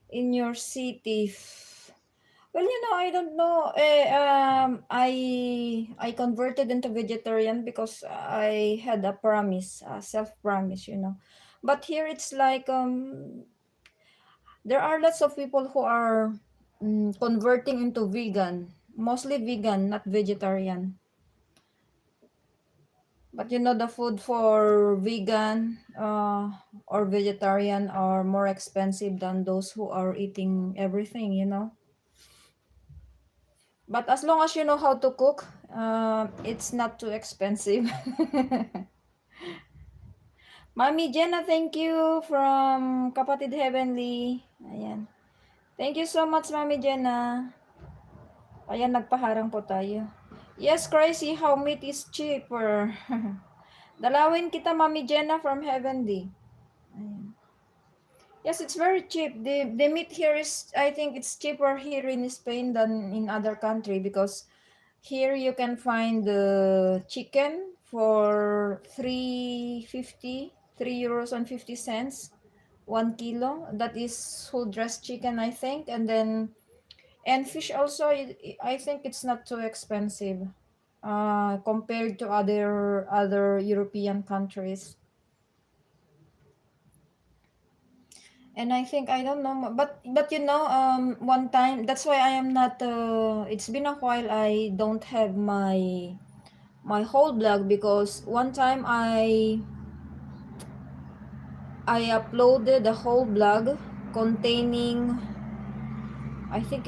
in your city. Well, I don't know. I converted into vegetarian because I had a promise, a self-promise. But here it's like there are lots of people who are converting into vegan, mostly vegan, not vegetarian. But the food for vegan or vegetarian are more expensive than those who are eating everything. But as long as you know how to cook, it's not too expensive. Mami Jenna, thank you from Kapatid Heavenly. Ayan. Thank you so much, Mami Jenna. Ayan, nagpaharang po tayo. Yes, crazy how meat is cheaper. Dalawin kita, Mami Jenna from Heavenly. Ayan. Yes, it's very cheap. The meat here is, I think it's cheaper here in Spain than in other country because here you can find the chicken for 3.50, €3 and 50 cents, 1 kilo. That is whole dressed chicken, I think. And fish also, I think it's not too expensive compared to other European countries. And I think I don't know, but one time, that's why I am not. It's been a while I don't have my whole blog because one time I uploaded a whole blog containing, I think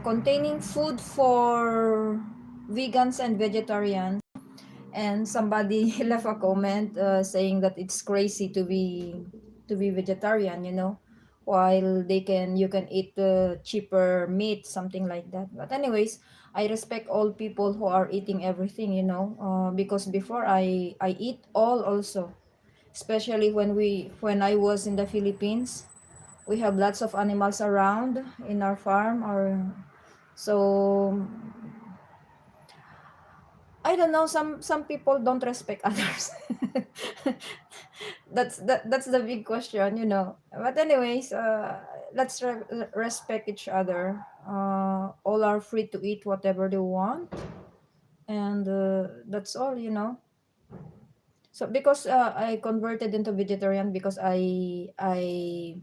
containing food for vegans and vegetarians, and somebody left a comment saying that it's crazy to be vegetarian, while you can eat cheaper meat, something like that. But anyways, I respect all people who are eating everything, because before I eat all also, especially when I was in the Philippines. We have lots of animals around in our farm, or so I don't know, some people don't respect others. That's the big question. But anyways, let's respect each other. All are free to eat whatever they want, and that's all. So because I converted into vegetarian because I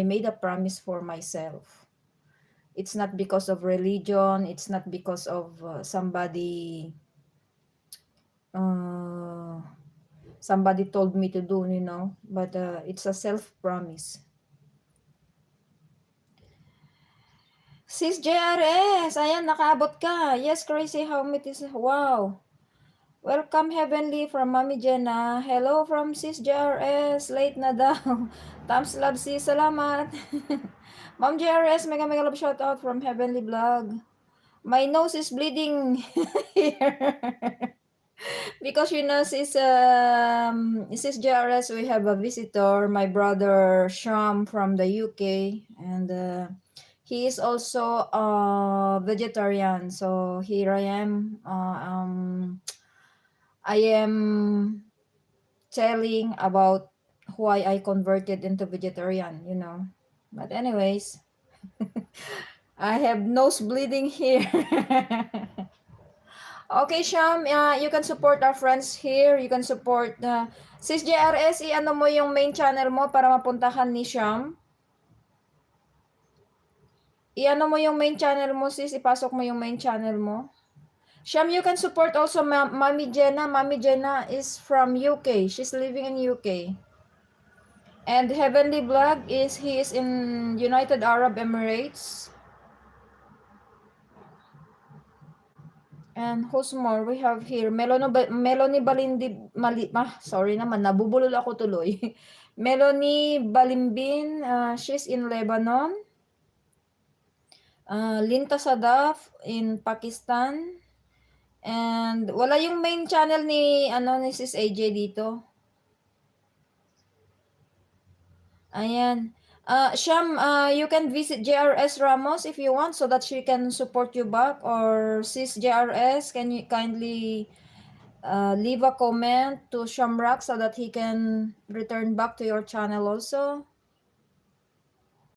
made a promise for myself. It's not because of religion. It's not because of uh, somebody told me to do, but it's a self-promise. Sis JRS, ayan, nakaabot ka. Yes, crazy how it is. Wow. Welcome Heavenly from Mami Jenna. Hello from Sis JRS. Late na daw. Thumbs love sis. Salamat. Ma'am JRS, mega mega love shout out from Heavenly Vlog. My nose is bleeding here. Because since JRS, we have a visitor, my brother Sham from the UK, and he is also a vegetarian. So here I am. I am telling about why I converted into vegetarian. But anyways, I have nose bleeding here. Okay, Sham, you can support our friends here. You can support Sis JRS, i-ano mo yung main channel mo para mapuntahan ni Sham. I-ano mo yung main channel mo, sis. Ipasok mo yung main channel mo. Sham, you can support also Mami Jenna. Mami Jenna is from UK. She's living in UK. And Heavenly Vlog he is in United Arab Emirates. And who's more? We have here Melanie Balindi sorry naman, nabubulol ako tuloy. Melanie Balimbin, she's in Lebanon. Linta Sadaf in Pakistan. And wala yung main channel ni Sis AJ dito. Ayan. Sham, you can visit JRS Ramos if you want so that she can support you back, or Sis JRS, can you kindly leave a comment to Shamrock so that he can return back to your channel also.